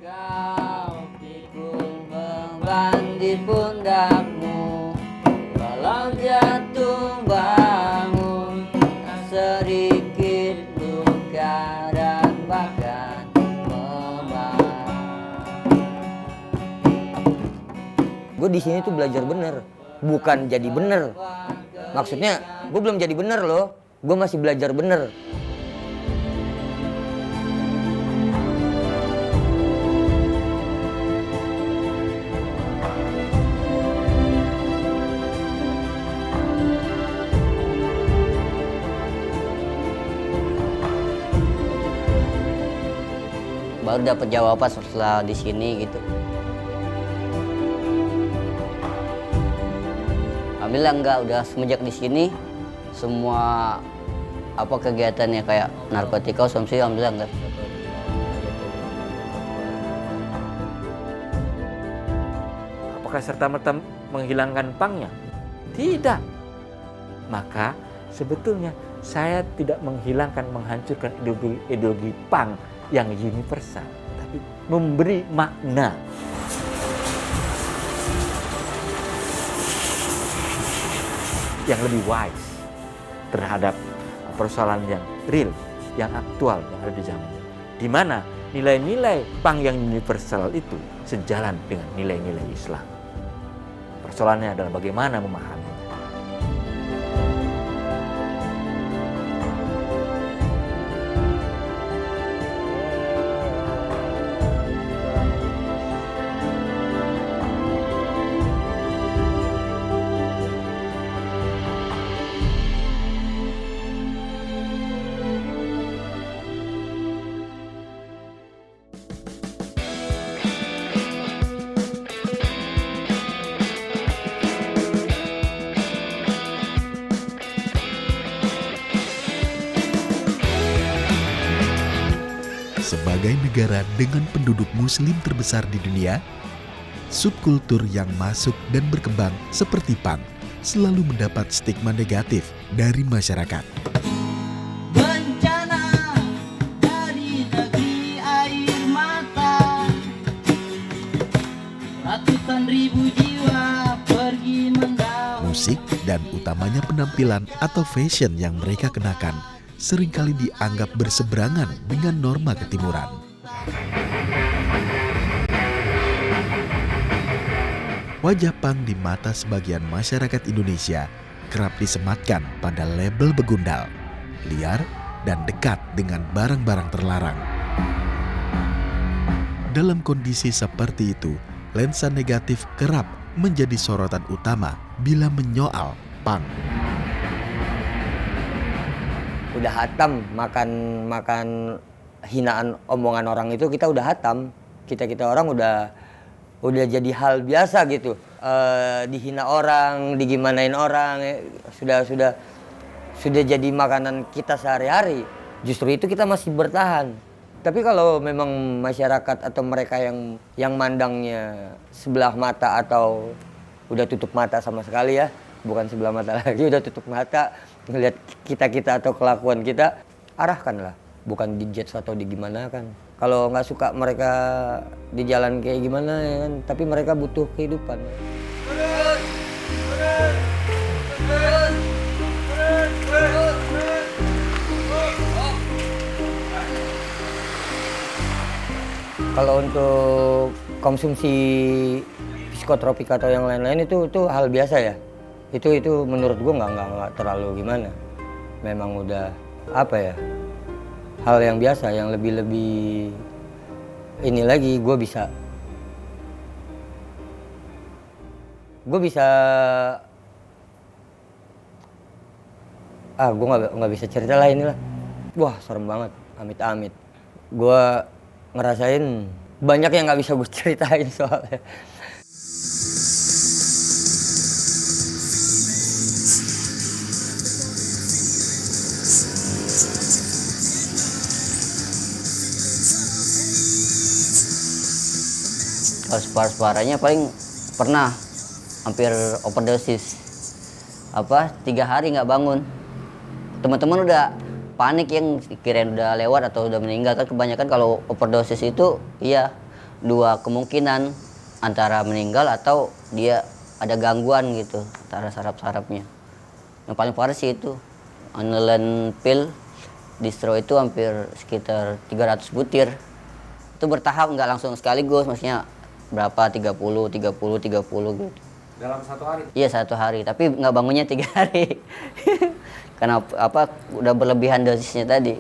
Kau pikul beban di pundakmu, walau jatuh bangun, sedikit luka dan bahkan memar. Gue di sini tuh belajar bener, bukan jadi bener. Maksudnya, gue belum jadi bener loh, gue masih belajar bener. Baru dapat jawaban setelah di sini gitu. Alhamdulillah enggak, udah semenjak di sini semua apa kegiatannya kayak narkotika, konsumsi, alhamdulillah enggak. Apakah serta-merta menghilangkan pangnya? Tidak. Maka sebetulnya saya tidak menghilangkan, menghancurkan ideologi pang yang universal, tapi memberi makna. Yang lebih wise terhadap persoalan yang real, yang aktual, yang ada di zaman. Di mana nilai-nilai pang yang universal itu sejalan dengan nilai-nilai Islam. Persoalannya adalah bagaimana memahami. Sebagai negara dengan penduduk muslim terbesar di dunia, subkultur yang masuk dan berkembang seperti punk selalu mendapat stigma negatif dari masyarakat. Bencana dari negeri air mata, ratusan ribu jiwa pergi mendahului. Musik dan utamanya penampilan atau fashion yang mereka kenakan seringkali dianggap berseberangan dengan norma ketimuran. Wajah punk di mata sebagian masyarakat Indonesia kerap disematkan pada label begundal, liar, dan dekat dengan barang-barang terlarang. Dalam kondisi seperti itu, lensa negatif kerap menjadi sorotan utama bila menyoal punk. Udah hatam makan hinaan omongan orang itu, kita udah hatam. Kita orang udah jadi hal biasa gitu. Dihina orang, digimanain orang, sudah jadi makanan kita sehari-hari. Justru itu kita masih bertahan. Tapi kalau memang masyarakat atau mereka yang mandangnya sebelah mata atau udah tutup mata sama sekali ya, bukan sebelah mata lagi, udah tutup mata ngelihat kita atau kelakuan kita, arahkanlah, bukan dijudge atau digimanakan. Kalau nggak suka mereka di jalan kayak gimana ya kan, tapi mereka butuh kehidupan. Kalau untuk konsumsi psikotropika atau yang lain-lain itu hal biasa ya. Itu menurut gue nggak terlalu gimana. Memang udah apa ya, hal yang biasa, yang lebih ini lagi gue bisa gue nggak bisa cerita lah inilah. Wah serem banget, amit-amit. Gue ngerasain banyak yang nggak bisa gue ceritain soalnya. Kalau separah-separahnya paling pernah hampir overdosis. 3 hari nggak bangun. Teman-teman udah panik yang kirain udah lewat atau udah meninggal kan. Kebanyakan kalau overdosis itu iya dua kemungkinan, antara meninggal atau dia ada gangguan gitu antara saraf-sarafnya. Yang paling parah sih itu aniline pil distro itu hampir sekitar 300 butir. Itu bertahap, nggak langsung sekaligus, maksudnya berapa 30 gitu. Dalam satu hari? Iya 1 hari, tapi nggak bangunnya 3 hari. Karena apa, udah berlebihan dosisnya tadi.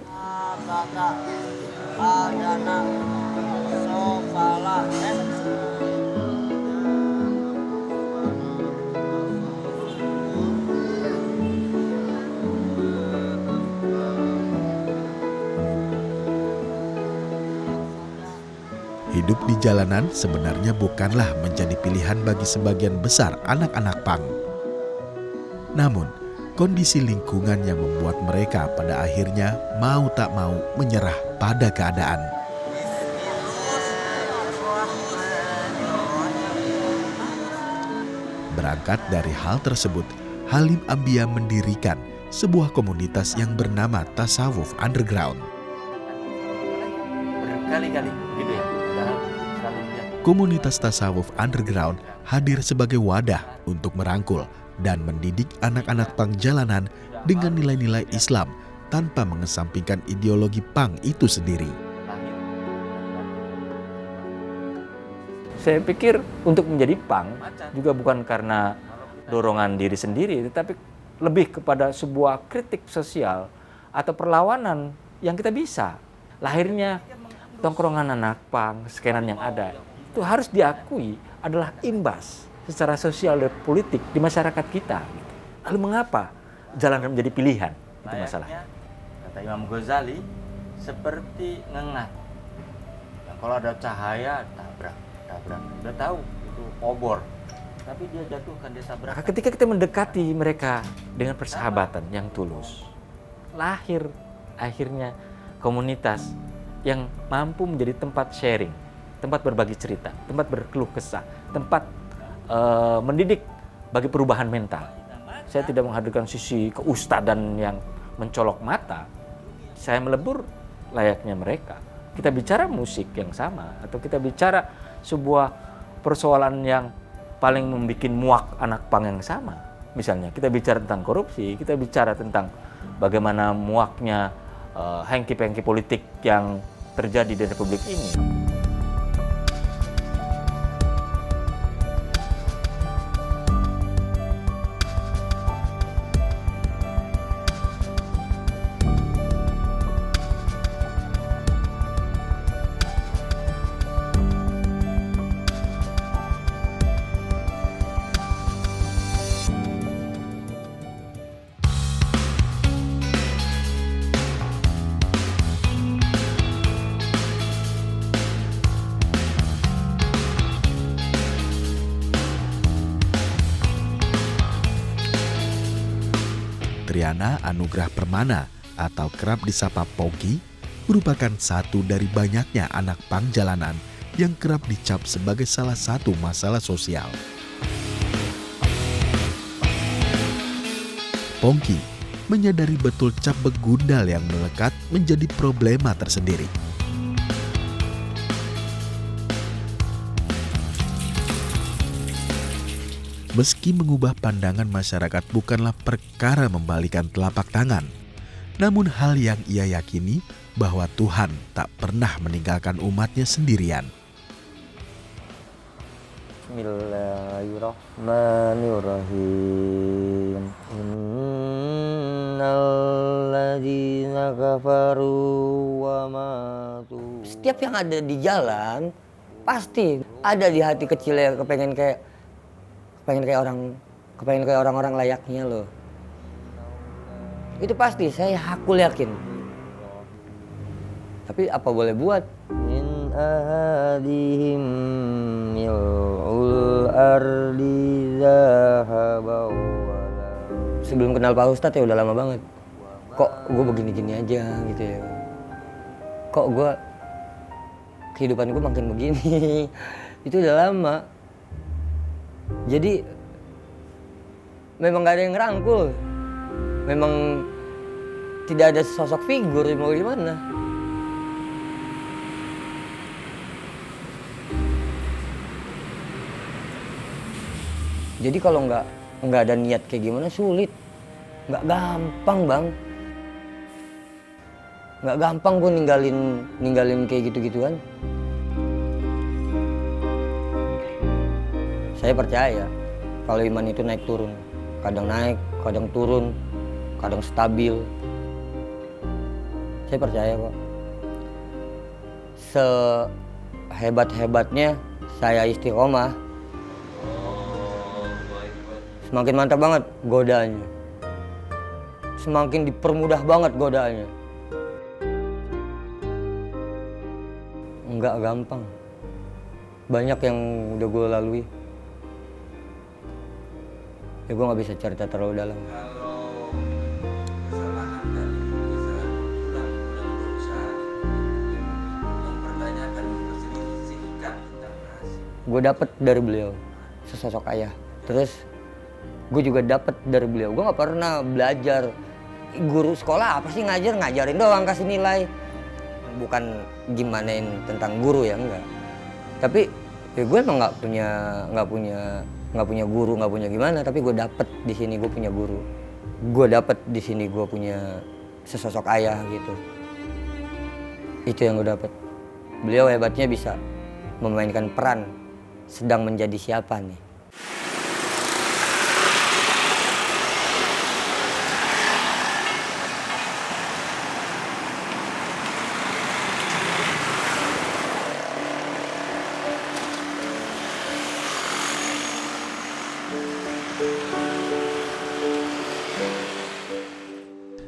Hidup di jalanan sebenarnya bukanlah menjadi pilihan bagi sebagian besar anak-anak punk. Namun, kondisi lingkungan yang membuat mereka pada akhirnya mau tak mau menyerah pada keadaan. Berangkat dari hal tersebut, Halim Ambia mendirikan sebuah komunitas yang bernama Tasawuf Underground. Berkali-kali gitu ya. Komunitas Tasawuf Underground hadir sebagai wadah untuk merangkul dan mendidik anak-anak punk jalanan dengan nilai-nilai Islam tanpa mengesampingkan ideologi punk itu sendiri. Saya pikir untuk menjadi punk juga bukan karena dorongan diri sendiri, tetapi lebih kepada sebuah kritik sosial atau perlawanan yang kita bisa. Lahirnya tongkrongan anak punk, skenan yang ada, itu harus diakui adalah imbas secara sosial dan politik di masyarakat kita. Lalu mengapa jalan menjadi pilihan? Itu masalahnya. Kata Imam Ghazali, seperti ngengat. Nah, kalau ada cahaya, tabrak. Udah tahu itu obor, tapi dia jatuhkan, dia tabrak. Maka ketika kita mendekati mereka dengan persahabatan yang tulus, lahir akhirnya komunitas yang mampu menjadi tempat sharing, tempat berbagi cerita, tempat berkeluh kesah, tempat mendidik bagi perubahan mental. Saya tidak menghadirkan sisi keustadan yang mencolok mata. Saya melebur layaknya mereka. Kita bicara musik yang sama, atau kita bicara sebuah persoalan yang paling membuat muak anak pang yang sama. Misalnya kita bicara tentang korupsi, kita bicara tentang bagaimana muaknya hengki-pengki politik yang terjadi di Republik ini. Triana Anugrah Permana atau kerap disapa Pongki merupakan satu dari banyaknya anak pang jalanan yang kerap dicap sebagai salah satu masalah sosial. Pongki menyadari betul cap begundal yang melekat menjadi problema tersendiri. Meski mengubah pandangan masyarakat bukanlah perkara membalikan telapak tangan, namun hal yang ia yakini bahwa Tuhan tak pernah meninggalkan umatnya sendirian. Bismillahirrahmanirrahim. Innalladzina kafaru wa matu. Setiap yang ada di jalan pasti ada di hati kecilnya kepengen kayak orang-orang layaknya loh. Itu pasti, aku yakin. Tapi apa boleh buat? Min ahadihim mil'ul ardi zahaba. Sebelum kenal Pak Ustadz ya udah lama banget. Kok gue begini-gini aja gitu ya. Kok gue kehidupan gue makin begini. Itu udah lama. Jadi memang gak ada yang ngerangkul, memang tidak ada sosok figur, mau gimana. Jadi kalau nggak ada niat kayak gimana sulit, nggak gampang bang, nggak gampang gue ninggalin kayak gitu-gituan. Saya percaya kalau iman itu naik turun, kadang naik, kadang turun, kadang stabil. Saya percaya kok. Sehebat-hebatnya saya istiqomah, semakin mantap banget godaannya. Semakin dipermudah banget godaannya. Enggak gampang. Banyak yang udah gue lalui. Ya gue nggak bisa cerita terlalu dalam. Kalau kesalahan dan kesalahan ulang berusaha mempertanyakan memperselisihkan tentang hasil. Gue dapet dari beliau sesosok ayah. Terus gue juga dapet dari beliau. Gue nggak pernah belajar guru sekolah apa sih ngajarin doang kasih nilai. Bukan gimanain tentang guru ya enggak. Tapi ya gue emang nggak punya guru, nggak punya gimana. Tapi gue dapet di sini gue punya guru. Gue dapet di sini gue punya sesosok ayah gitu. Itu yang gue dapet. Beliau hebatnya bisa memainkan peran sedang menjadi siapa nih.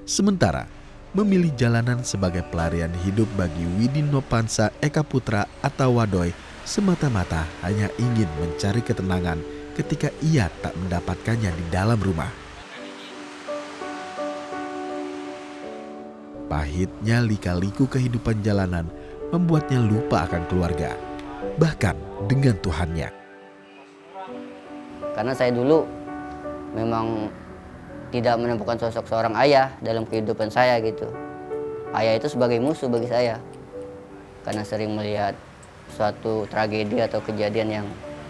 Sementara, memilih jalanan sebagai pelarian hidup bagi Widin Nopansa Eka Putra atau Wadoy semata-mata hanya ingin mencari ketenangan ketika ia tak mendapatkannya di dalam rumah. Pahitnya lika-liku kehidupan jalanan membuatnya lupa akan keluarga, bahkan dengan Tuhannya. Karena saya dulu memang tidak menemukan sosok seorang ayah dalam kehidupan saya gitu. Ayah itu sebagai musuh bagi saya. Karena sering melihat suatu tragedi atau kejadian yang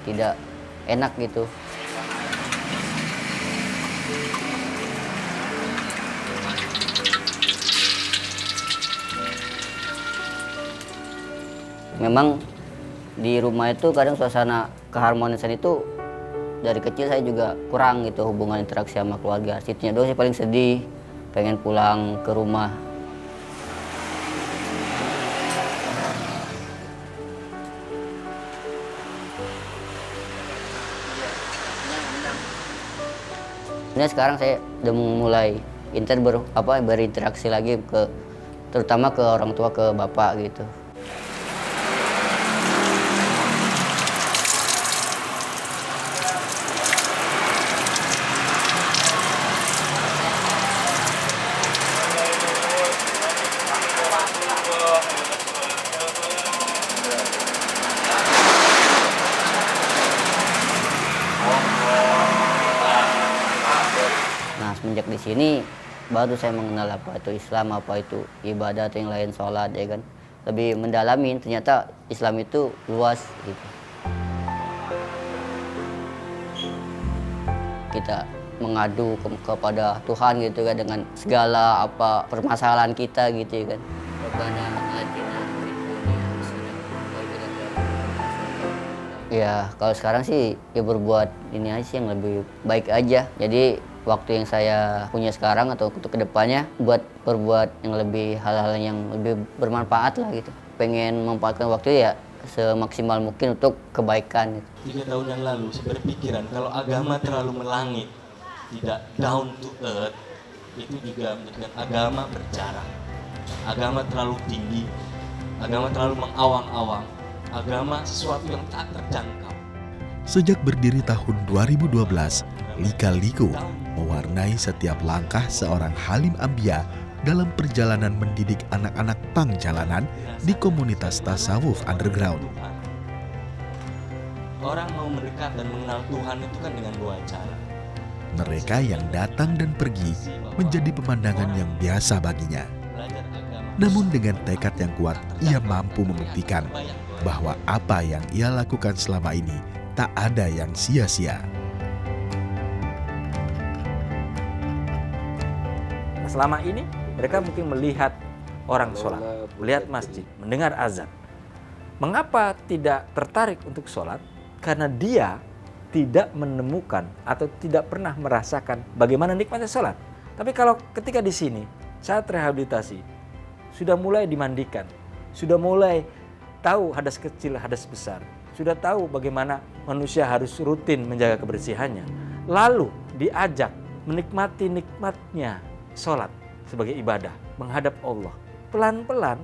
tidak enak gitu. Memang di rumah itu kadang suasana keharmonisan itu dari kecil saya juga kurang gitu, hubungan interaksi sama keluarga. Situnya doang saya paling sedih, pengen pulang ke rumah. Ini sekarang saya udah mulai berinteraksi lagi terutama ke orang tua, ke bapak gitu. Semenjak di sini baru saya mengenal apa itu Islam, apa itu ibadah atau yang lain, sholat ya kan. Lebih mendalami ternyata Islam itu luas gitu. Kita mengadu kepada Tuhan gitu kan dengan segala apa permasalahan kita gitu ya kan. Ya kalau sekarang sih ya berbuat ini aja sih yang lebih baik aja. Jadi waktu yang saya punya sekarang atau untuk kedepannya buat berbuat yang lebih hal-hal yang lebih bermanfaat lah gitu. Pengen memanfaatkan waktu ya semaksimal mungkin untuk kebaikan gitu. 3 tahun yang lalu saya berpikiran kalau agama terlalu melangit, tidak down to earth, itu juga menjadikan agama berjarak. Agama terlalu tinggi, agama terlalu mengawang-awang, agama sesuatu yang tak terjangkau. Sejak berdiri tahun 2012, lika-liku mewarnai setiap langkah seorang Halim Ambia dalam perjalanan mendidik anak-anak pang jalanan di komunitas tasawuf underground. Orang mau mendekat dan mengenal Tuhan itu kan dengan 2 cara. Mereka yang datang dan pergi menjadi pemandangan yang biasa baginya. Namun dengan tekad yang kuat, ia mampu membuktikan bahwa apa yang ia lakukan selama ini tak ada yang sia-sia. Selama ini mereka mungkin melihat orang sholat, melihat masjid, mendengar azan. Mengapa tidak tertarik untuk sholat? Karena dia tidak menemukan atau tidak pernah merasakan bagaimana nikmatnya sholat. Tapi kalau ketika di sini saat rehabilitasi sudah mulai dimandikan, sudah mulai tahu hadas kecil, hadas besar, sudah tahu bagaimana manusia harus rutin menjaga kebersihannya, lalu diajak menikmati nikmatnya sholat sebagai ibadah, menghadap Allah. Pelan-pelan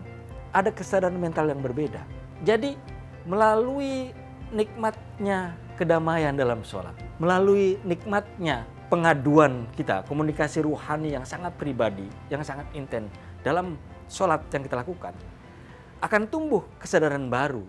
ada kesadaran mental yang berbeda. Jadi melalui nikmatnya kedamaian dalam sholat, melalui nikmatnya pengaduan kita, komunikasi ruhani yang sangat pribadi, yang sangat intens dalam sholat yang kita lakukan, akan tumbuh kesadaran baru.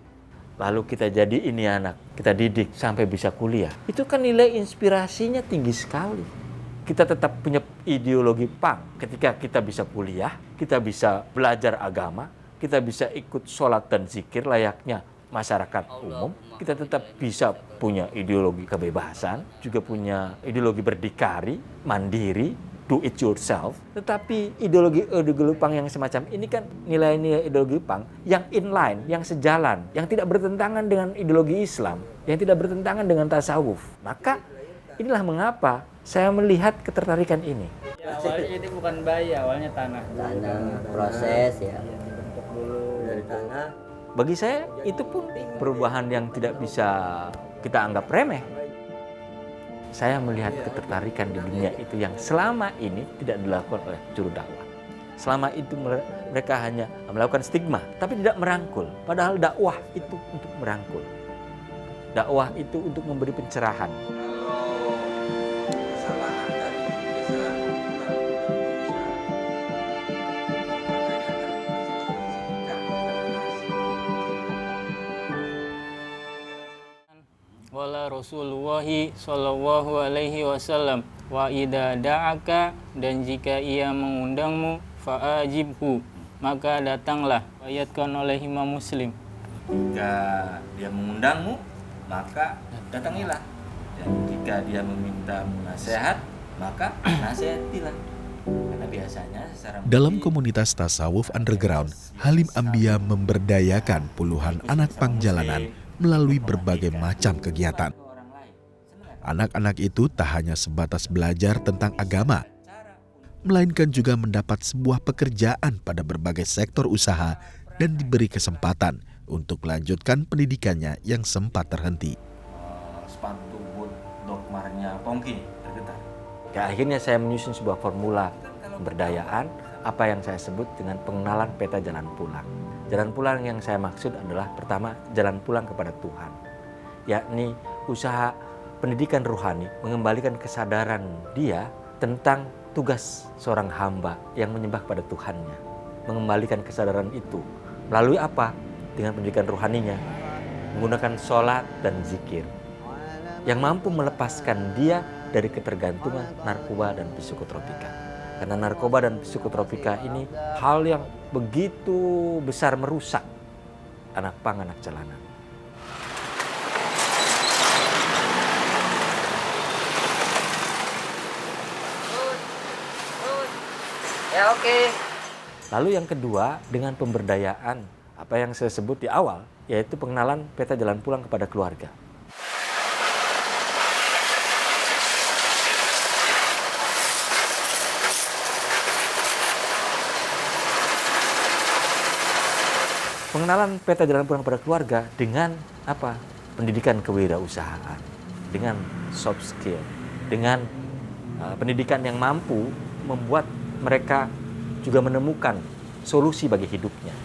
Lalu kita jadi ini anak, kita didik sampai bisa kuliah. Itu kan nilai inspirasinya tinggi sekali. Kita tetap punya ideologi punk. Ketika kita bisa kuliah, kita bisa belajar agama, kita bisa ikut sholat dan zikir layaknya masyarakat umum, kita tetap bisa punya ideologi kebebasan, juga punya ideologi berdikari, mandiri, do it yourself. Tetapi ideologi punk yang semacam ini kan nilai-nilai ideologi punk yang inline, yang sejalan, yang tidak bertentangan dengan ideologi Islam, yang tidak bertentangan dengan tasawuf. Maka inilah mengapa saya melihat ketertarikan ini. Ya, awalnya ini bukan bayi, awalnya tanah. Tanah, proses ya. Dibentuk dulu dari tanah. Bagi saya itu pun perubahan yang tidak bisa kita anggap remeh. Saya melihat ketertarikan di dunia itu yang selama ini tidak dilakukan oleh juru dakwah. Selama itu mereka hanya melakukan stigma, tapi tidak merangkul. Padahal dakwah itu untuk merangkul. Dakwah itu untuk memberi pencerahan. Wala Rasulullahi sallallahu alaihi wasallam wa idza da'aka, dan jika ia mengundangmu fa'ajibhu, maka datanglah. Riwayatkan oleh Imam Muslim. Jika dia mengundangmu, maka datangilah. Dan jika dia memintamu nasihat, maka nasihatilah. Karena biasanya secara Dalam komunitas tasawuf underground, Halim Ambia memberdayakan puluhan anak pang jalanan melalui berbagai macam kegiatan. Anak-anak itu tak hanya sebatas belajar tentang agama, melainkan juga mendapat sebuah pekerjaan pada berbagai sektor usaha dan diberi kesempatan untuk melanjutkan pendidikannya yang sempat terhenti. sepatu boot dogmarnya Pongki tergetar. Ya, akhirnya saya menyusun sebuah formula pemberdayaan, apa yang saya sebut dengan pengenalan peta jalan pulang. Jalan pulang yang saya maksud adalah pertama, jalan pulang kepada Tuhan, yakni usaha pendidikan ruhani mengembalikan kesadaran dia tentang tugas seorang hamba yang menyembah pada Tuhannya. Mengembalikan kesadaran itu melalui apa? Dengan pendidikan ruhaninya, menggunakan sholat dan zikir yang mampu melepaskan dia dari ketergantungan narkoba dan psikotropika. Karena narkoba dan psikotropika ini hal yang begitu besar merusak anak pang, anak jalanan. Ya oke. Lalu yang kedua, dengan pemberdayaan, apa yang saya sebut di awal, yaitu pengenalan peta jalan pulang kepada keluarga. Pengenalan peta jalan pulang kepada keluarga dengan apa? Pendidikan kewirausahaan, dengan soft skill, dengan pendidikan yang mampu membuat mereka juga menemukan solusi bagi hidupnya.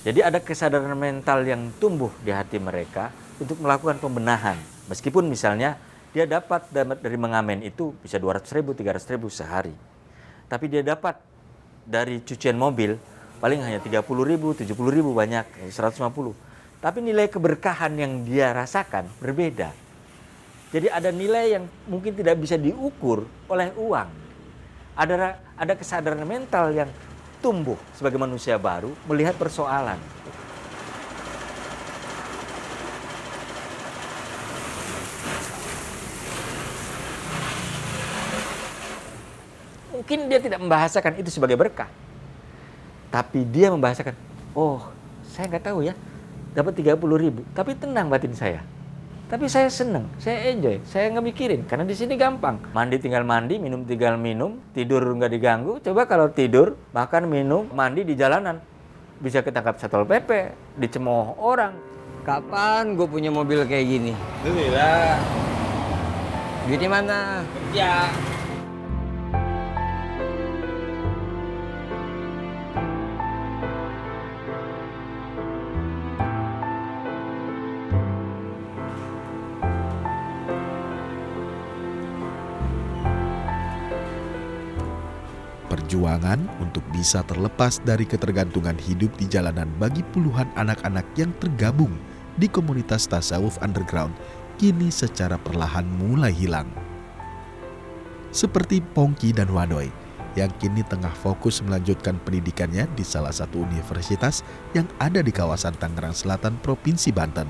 Jadi ada kesadaran mental yang tumbuh di hati mereka untuk melakukan pembenahan. Meskipun misalnya dia dapat dari mengamen itu bisa 200.000, 300.000 sehari. Tapi dia dapat dari cucian mobil paling hanya 30.000, 70.000 banyak, 150. Tapi nilai keberkahan yang dia rasakan berbeda. Jadi ada nilai yang mungkin tidak bisa diukur oleh uang. Ada kesadaran mental yang tumbuh sebagai manusia baru melihat persoalan. Mungkin dia tidak membahasakan itu sebagai berkah. Tapi dia membahasakan, oh saya nggak tahu ya, dapat 30.000, tapi tenang batin saya. Tapi saya senang, saya enjoy, saya nggak mikirin, karena di sini gampang. Mandi tinggal mandi, minum tinggal minum, tidur nggak diganggu. Coba kalau tidur, makan, minum, mandi di jalanan, bisa ketangkap Satpol PP, dicemooh orang. Kapan gue punya mobil kayak gini? Alhamdulillah. Duitnya mana? Kerja. Perjuangan untuk bisa terlepas dari ketergantungan hidup di jalanan bagi puluhan anak-anak yang tergabung di komunitas tasawuf underground kini secara perlahan mulai hilang. Seperti Pongki dan Wadoy yang kini tengah fokus melanjutkan pendidikannya di salah satu universitas yang ada di kawasan Tangerang Selatan, Provinsi Banten.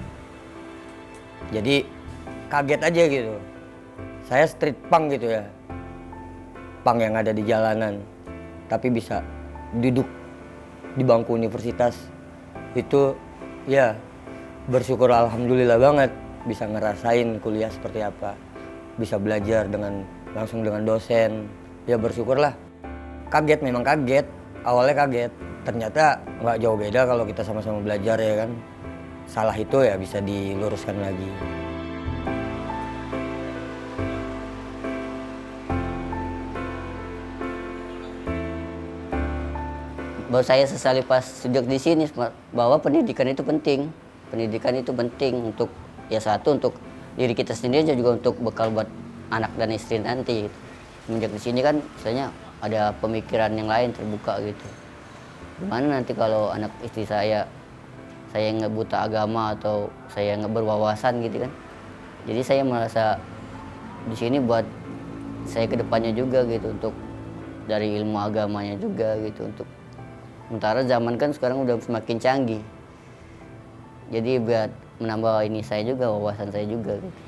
Jadi kaget aja gitu. Saya street punk gitu ya. Punk yang ada di jalanan. Tapi bisa duduk di bangku universitas. Itu ya bersyukur alhamdulillah banget bisa ngerasain kuliah seperti apa. Bisa belajar langsung dengan dosen. Ya bersyukurlah. Kaget, memang kaget. Awalnya kaget. Ternyata nggak jauh beda kalau kita sama-sama belajar ya kan. Salah itu ya bisa diluruskan lagi. Baru saya sesali pas sejak di sini bahwa pendidikan itu penting. Pendidikan itu penting untuk ya satu untuk diri kita sendiri dan juga untuk bekal buat anak dan istri nanti. Gitu. Semenjak di sini kan misalnya ada pemikiran yang lain terbuka gitu. Gimana nanti kalau anak istri saya nggak buta agama atau saya nggak berwawasan gitu kan. Jadi saya merasa di sini buat saya kedepannya juga gitu untuk dari ilmu agamanya juga gitu untuk sementara zaman kan sekarang udah semakin canggih. Jadi buat menambah ini saya juga, wawasan saya juga gitu.